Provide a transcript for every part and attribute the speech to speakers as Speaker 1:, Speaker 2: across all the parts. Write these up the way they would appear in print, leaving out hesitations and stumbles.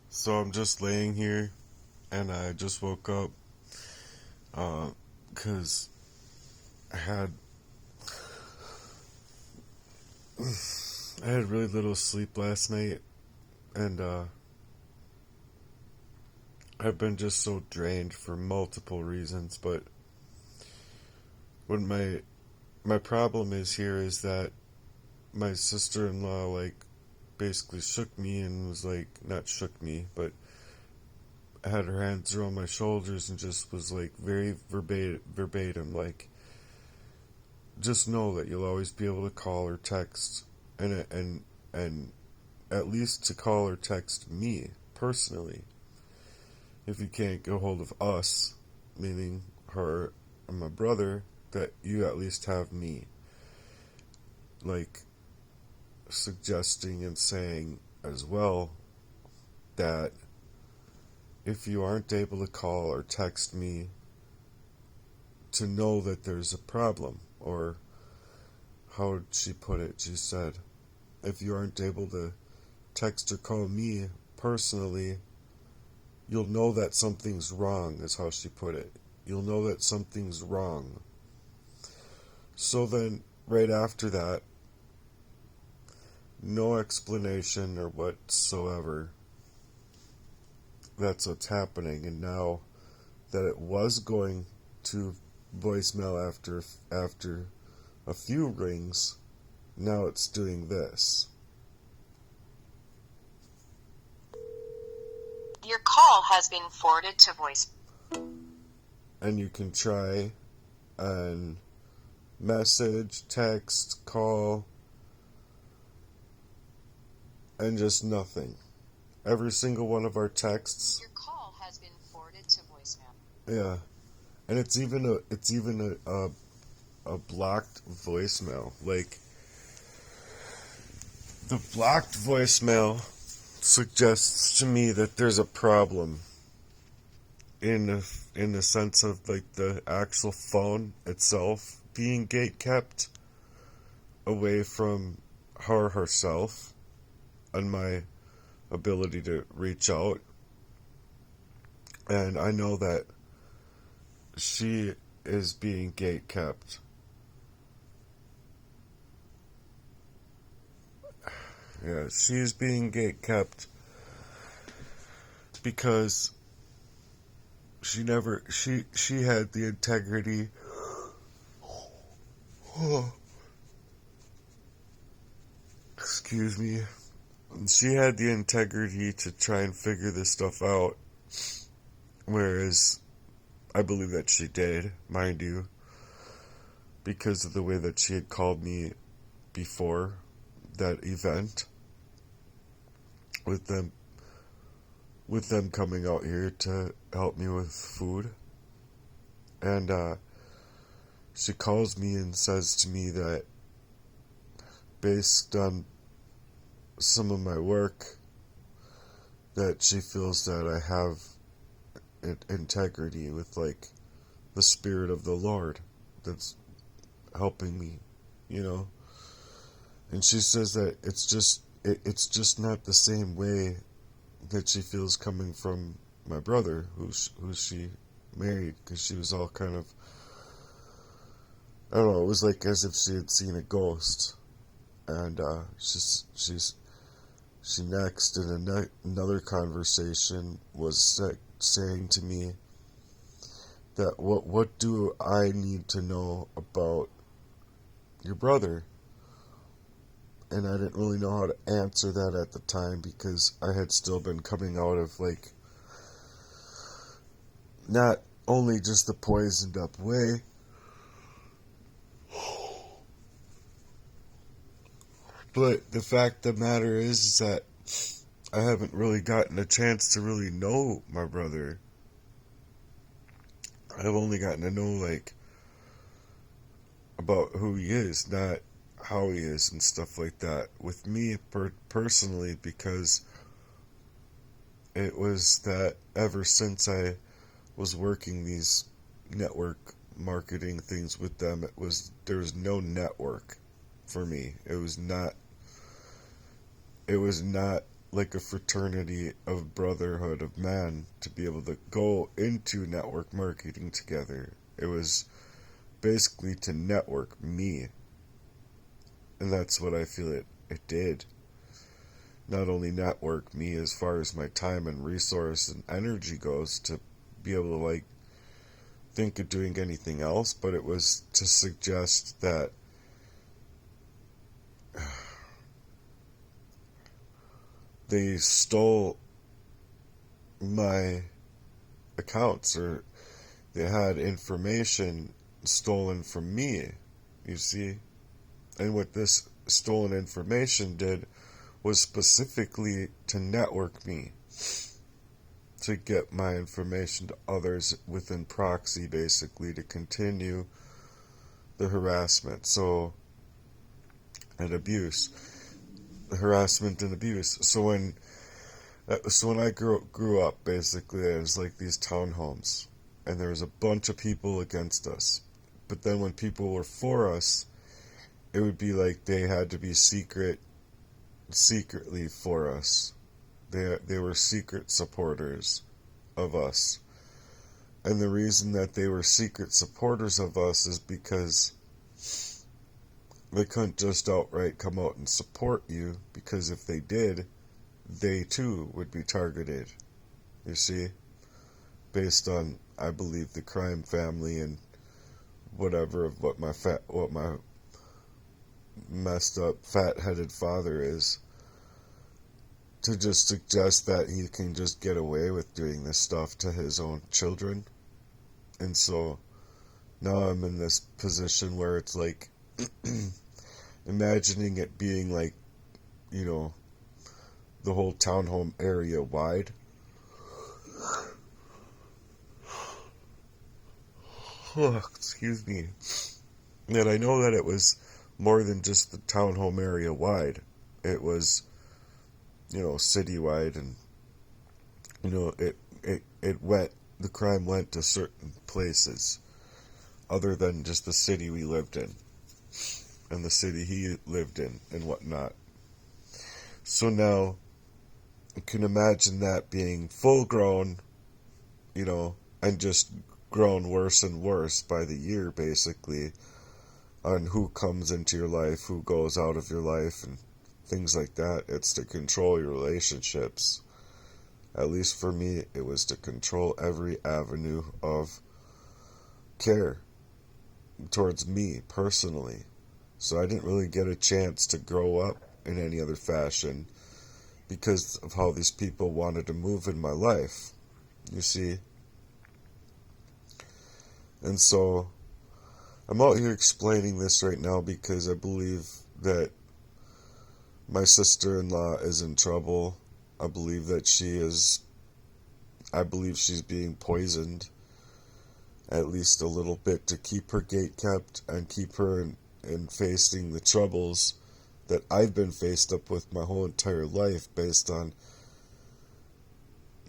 Speaker 1: So I'm just laying here and I just woke up because I had I had really little sleep last night and I've been just so drained for multiple reasons. But what my problem is here is that my sister-in-law basically shook me and was like, not shook me, but had her hands around my shoulders and just was like very verbatim, like, just know that you'll always be able to call or text, and at least to call or text me personally. If you can't get a hold of us, meaning her and my brother, that you at least have me. Like, suggesting and saying as well that if you aren't able to call or text me, to know that there's a problem. Or how did she put it? She said, if you aren't able to text or call me personally, you'll know that something's wrong, is how she put it. You'll know that something's wrong. So then, right after that, no explanation or whatsoever. That's what's happening. And now that it was going to voicemail after a few rings, now it's doing this.
Speaker 2: Your call has been forwarded to voice.
Speaker 1: And you can try and message, text, call, and just nothing. Every single one of our texts.
Speaker 2: Your call has been forwarded to voicemail.
Speaker 1: Yeah, and it's even a blocked voicemail. Like, the blocked voicemail suggests to me that there's a problem in the sense of like the actual phone itself being gate kept away from her herself and my ability to reach out. And I know that she is being gate kept. Yeah, she's being gate kept because she had the integrity excuse me, she had the integrity to try and figure this stuff out, whereas I believe that she did, mind you, because of the way that she had called me before that event with them coming out here to help me with food. And she calls me and says to me that based on some of my work, that she feels that I have integrity with like the spirit of the Lord that's helping me, you know. And she says that it's just not the same way that she feels coming from my brother, who she married, because she was all kind of, I don't know, it was like as if she had seen a ghost. And she next in another conversation was saying to me that what do I need to know about your brother? And I didn't really know how to answer that at the time because I had still been coming out of like not only just the poisoned up way, but the fact of the matter is that I haven't really gotten a chance to really know my brother. I've only gotten to know like about who he is, not how he is and stuff like that. With me personally, because it was that ever since I was working these network marketing things with them, there was no network for me. It was not like a fraternity of brotherhood of man to be able to go into network marketing together. It was basically to network me. And that's what I feel it did. Not only network me as far as my time and resource and energy goes to be able to like think of doing anything else, but it was to suggest that they stole my accounts, or they had information stolen from me, you see. And what this stolen information did was specifically to network me, to get my information to others within proxy, basically, to continue the harassment. And abuse. Harassment and abuse. So when I grew up, basically, it was like these townhomes, and there was a bunch of people against us. But then when people were for us, it would be like they had to be secretly for us. They were secret supporters of us. And the reason that they were secret supporters of us is because they couldn't just outright come out and support you, because if they did, they too would be targeted. You see? Based on, I believe, the crime family and whatever of what my messed up fat-headed father is, to just suggest that he can just get away with doing this stuff to his own children. And so now I'm in this position where it's like imagining it being like, you know, the whole townhome area wide. Oh, excuse me. And I know that it was more than just the townhome area wide. It was, you know, citywide, and you know, the crime went to certain places other than just the city we lived in and the city he lived in and whatnot. So now you can imagine that being full grown, you know, and just grown worse and worse by the year, basically, on who comes into your life, who goes out of your life, and things like that. It's to control your relationships. At least for me, it was to control every avenue of care towards me personally. So I didn't really get a chance to grow up in any other fashion because of how these people wanted to move in my life, you see. And so I'm out here explaining this right now because I believe that my sister-in-law is in trouble. I believe she's being poisoned, at least a little bit, to keep her gate kept and keep her in facing the troubles that I've been faced up with my whole entire life, based on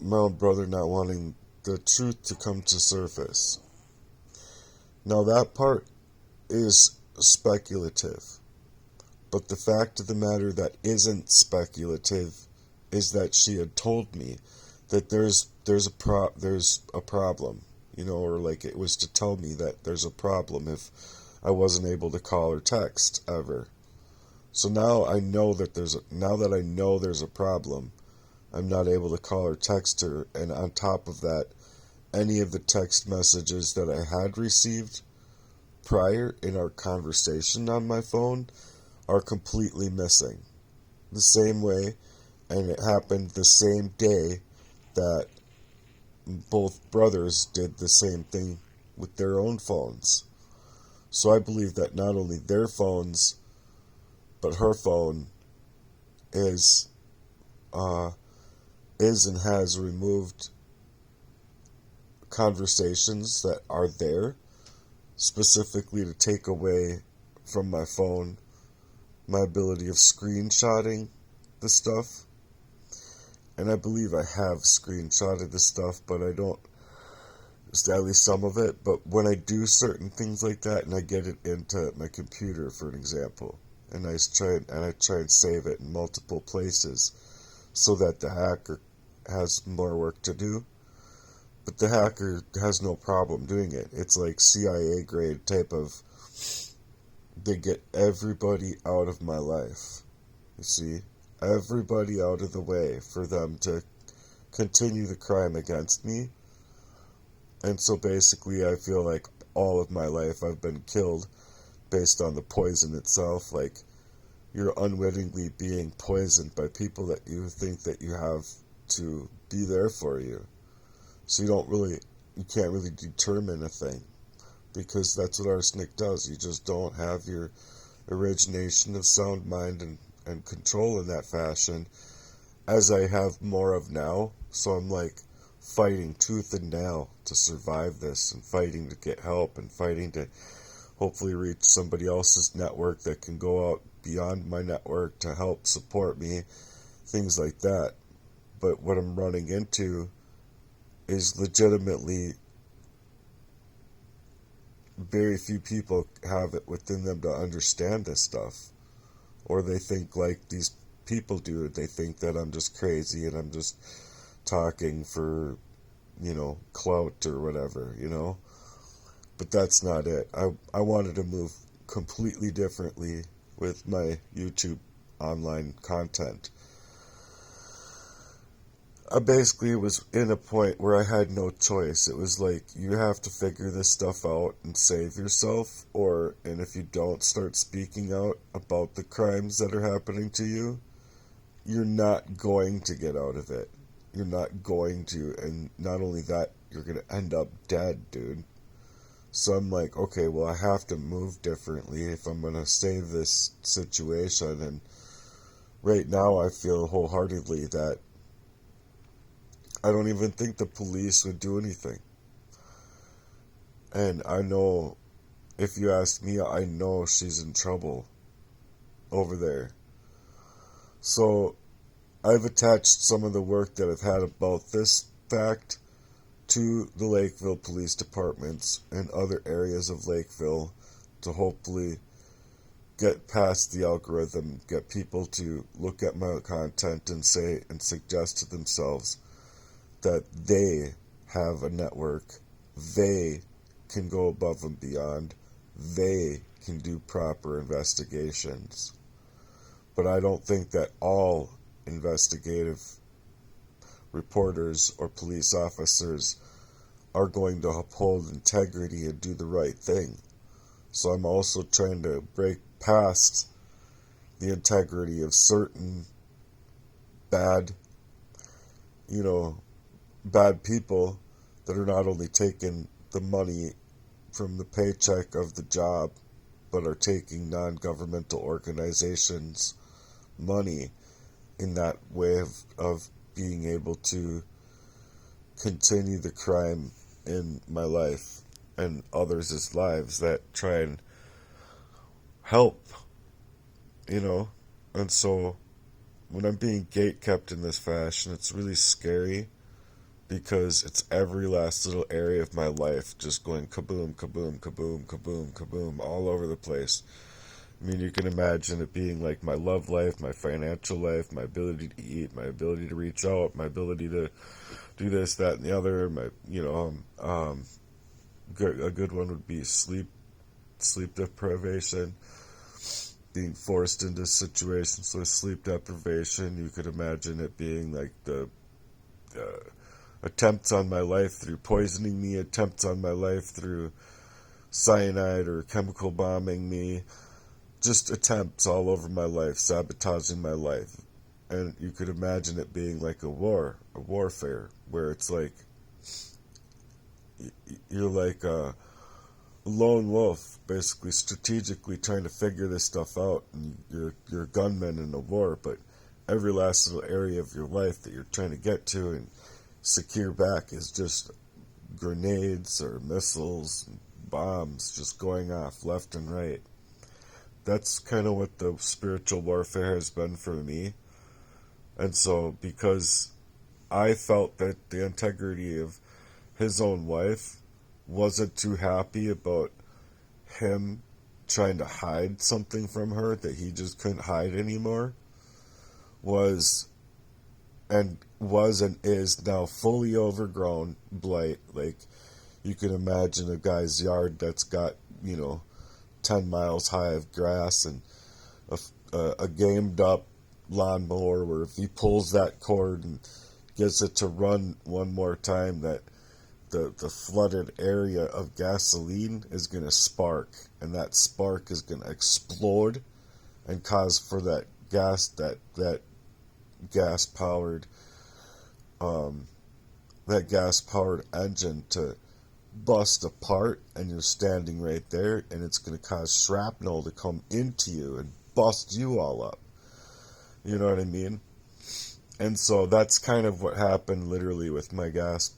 Speaker 1: my own brother not wanting the truth to come to surface. Now that part is speculative, but the fact of the matter that isn't speculative is that she had told me that there's a problem, you know, or like it was to tell me that there's a problem if I wasn't able to call or text ever. So now I know that I know there's a problem, I'm not able to call or text her, and on top of that, any of the text messages that I had received prior in our conversation on my phone are completely missing. The same way, and it happened the same day that both brothers did the same thing with their own phones. So I believe that not only their phones, but her phone is and has removed conversations that are there, specifically to take away from my phone my ability of screenshotting the stuff. And I believe I have screenshotted the stuff, but I don't, at least some of it. But when I do certain things like that, and I get it into my computer, for an example, and I try and save it in multiple places, so that the hacker has more work to do. But the hacker has no problem doing it. It's like CIA grade type of, they get everybody out of my life. You see? Everybody out of the way for them to continue the crime against me. And so basically, I feel like all of my life I've been killed based on the poison itself. Like, you're unwittingly being poisoned by people that you think that you have to be there for you. So you can't really determine a thing, because that's what arsenic does. You just don't have your origination of sound mind and control in that fashion, as I have more of now. So I'm like fighting tooth and nail to survive this, and fighting to get help, and fighting to hopefully reach somebody else's network that can go out beyond my network to help support me, things like that. But what I'm running into is legitimately very few people have it within them to understand this stuff. Or they think like these people do. They think that I'm just crazy and I'm just talking for, clout or whatever. But that's not it. I wanted to move completely differently with my YouTube online content. I basically was in a point where I had no choice. It was like, you have to figure this stuff out and save yourself, and if you don't start speaking out about the crimes that are happening to you, you're not going to get out of it. You're not going to, and not only that, you're going to end up dead, dude. So I'm like, okay, well, I have to move differently if I'm going to save this situation. And right now I feel wholeheartedly that I don't even think the police would do anything. And I know, if you ask me, I know she's in trouble over there. So I've attached some of the work that I've had about this fact to the Lakeville Police Departments and other areas of Lakeville to hopefully get past the algorithm, get people to look at my content and say and suggest to themselves that they have a network, they can go above and beyond, they can do proper investigations. But I don't think that all investigative reporters or police officers are going to uphold integrity and do the right thing. So I'm also trying to break past the integrity of certain bad, bad people that are not only taking the money from the paycheck of the job, but are taking non-governmental organizations' money in that way of being able to continue the crime in my life and others' lives that try and help, And so when I'm being gatekept in this fashion, it's really scary, because it's every last little area of my life just going kaboom, kaboom, kaboom, kaboom, kaboom, all over the place. I mean, you can imagine it being like my love life, my financial life, my ability to eat, my ability to reach out, my ability to do this, that, and the other. A good one would be sleep deprivation, being forced into situations with sleep deprivation. You could imagine it being like the attempts on my life through poisoning me, attempts on my life through cyanide or chemical bombing me, just attempts all over my life, sabotaging my life. And you could imagine it being like a warfare, where it's like you're like a lone wolf, basically strategically trying to figure this stuff out, and you're a gunman in a war, but every last little area of your life that you're trying to get to and secure back is just grenades or missiles and bombs just going off left and right. That's kind of what the spiritual warfare has been for me. And so, because I felt that the integrity of his own wife wasn't too happy about him trying to hide something from her that he just couldn't hide anymore, was and was and is now fully overgrown blight. Like, you can imagine a guy's yard that's got, 10 miles high of grass and a gamed up lawnmower where if he pulls that cord and gets it to run one more time, that the flooded area of gasoline is going to spark, and that spark is going to explode and cause for that gas powered engine to bust apart, and you're standing right there, and it's going to cause shrapnel to come into you and bust you all up. You know what I mean? And so that's kind of what happened literally with my gas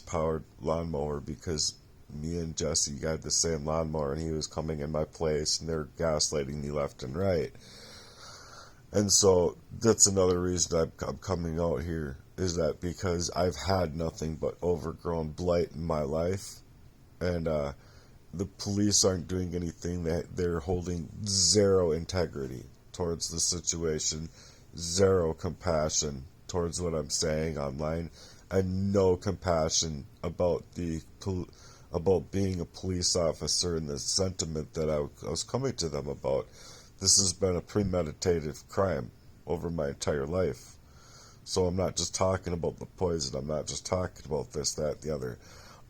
Speaker 1: powered lawnmower, because me and Jesse got the same lawnmower, and he was coming in my place, and they're gaslighting me left and right. And so that's another reason I'm coming out here, is that because I've had nothing but overgrown blight in my life, and the police aren't doing anything. They're holding zero integrity towards the situation, zero compassion towards what I'm saying online, and no compassion about being a police officer and the sentiment that I was coming to them about. This has been a premeditated crime over my entire life. So I'm not just talking about the poison. I'm not just talking about this, that, the other.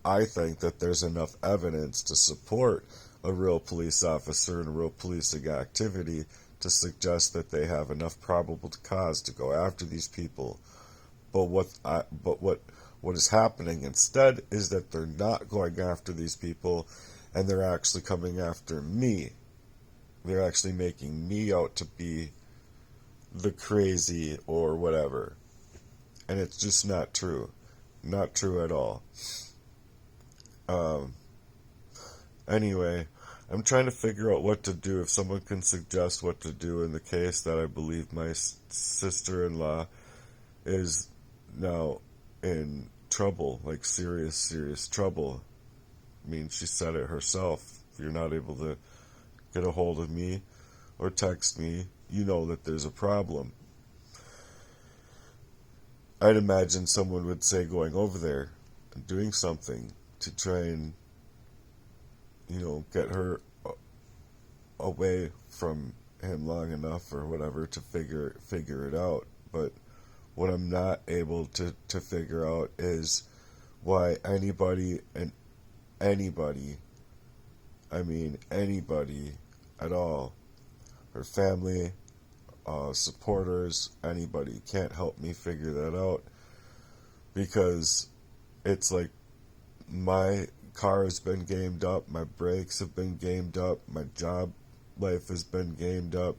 Speaker 1: I think that there's enough evidence to support a real police officer and a real policing activity to suggest that they have enough probable cause to go after these people. But what is happening instead is that they're not going after these people, and they're actually coming after me. They're actually making me out to be the crazy or whatever. And it's just not true. Not true at all. Anyway, I'm trying to figure out what to do. If someone can suggest what to do in the case that I believe my sister-in-law is now in trouble, like serious, serious trouble. I mean, she said it herself. If you're not able to get a hold of me or text me, you know that there's a problem. I'd imagine someone would say going over there and doing something to try and, get her away from him long enough or whatever to figure it out. But what I'm not able to figure out is why anybody at all, her family, supporters, anybody can't help me figure that out, because it's like my car has been gamed up, my brakes have been gamed up, my job life has been gamed up,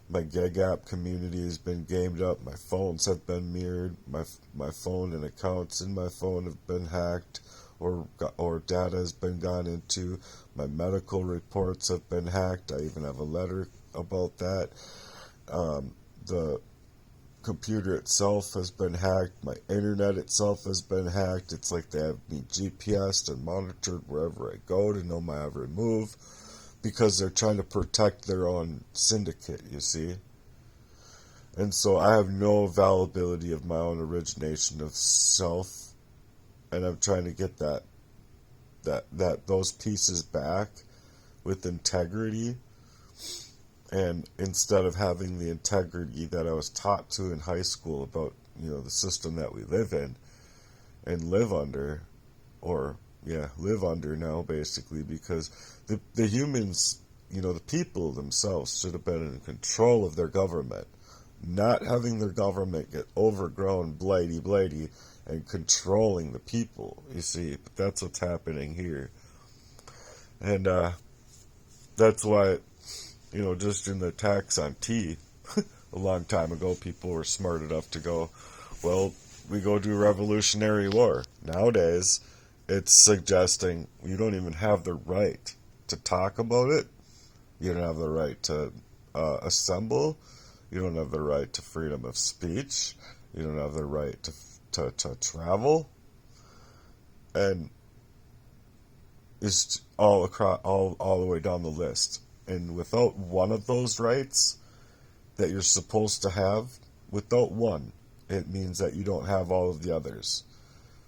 Speaker 1: my gig app community has been gamed up, my phones have been mirrored, my phone and accounts in my phone have been hacked, or data has been gone into, my medical reports have been hacked. I even have a letter about that. The computer itself has been hacked. My internet itself has been hacked. It's like they have me GPSed and monitored wherever I go to know my every move, because they're trying to protect their own syndicate, you see. And so I have no availability of my own origination of self, and I'm trying to get those pieces back with integrity. And instead of having the integrity that I was taught to in high school about, the system that we live in and live under now, basically, because the humans, the people themselves should have been in control of their government, not having their government get overgrown, blighty, and controlling the people, you see. But that's what's happening here. And that's why, just in the attacks on tea, a long time ago, people were smart enough to go, well, we go do Revolutionary War. Nowadays, it's suggesting you don't even have the right to talk about it. You don't have the right to assemble. You don't have the right to freedom of speech. You don't have the right to travel. And it's all across, all the way down the list. And without one of those rights that you're supposed to have, without one, it means that you don't have all of the others.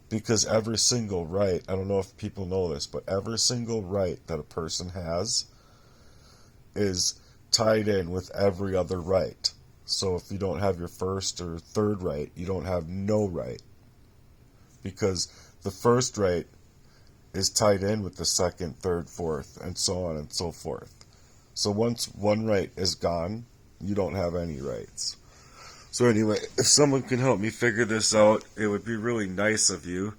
Speaker 1: Because every single right, I don't know if people know this, but every single right that a person has is tied in with every other right. So if you don't have your first or third right, you don't have no right. Because the first right is tied in with the second, third, fourth, and so on and so forth. So once one right is gone, you don't have any rights. So anyway, if someone can help me figure this out, it would be really nice of you.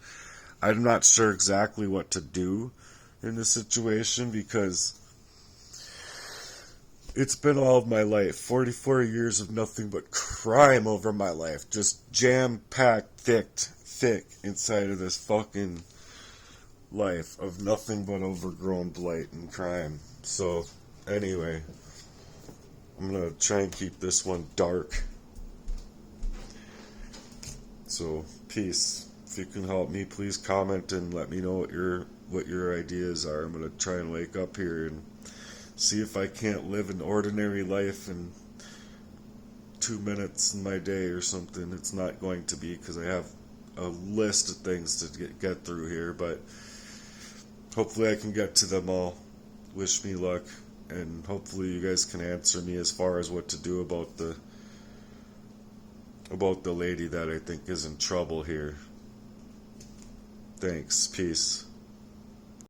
Speaker 1: I'm not sure exactly what to do in this situation because it's been all of my life. 44 years of nothing but crime over my life. Just jam-packed, thick inside of this fucking life of nothing but overgrown blight and crime. So, anyway, I'm gonna try and keep this one dark. So, peace. If you can help me, please comment and let me know what your ideas are. I'm gonna try and wake up here and see if I can't live an ordinary life in 2 minutes in my day or something. It's not going to be because I have a list of things to get through here, but hopefully I can get to them all. Wish me luck, and hopefully you guys can answer me as far as what to do about the lady that I think is in trouble here. Thanks. Peace.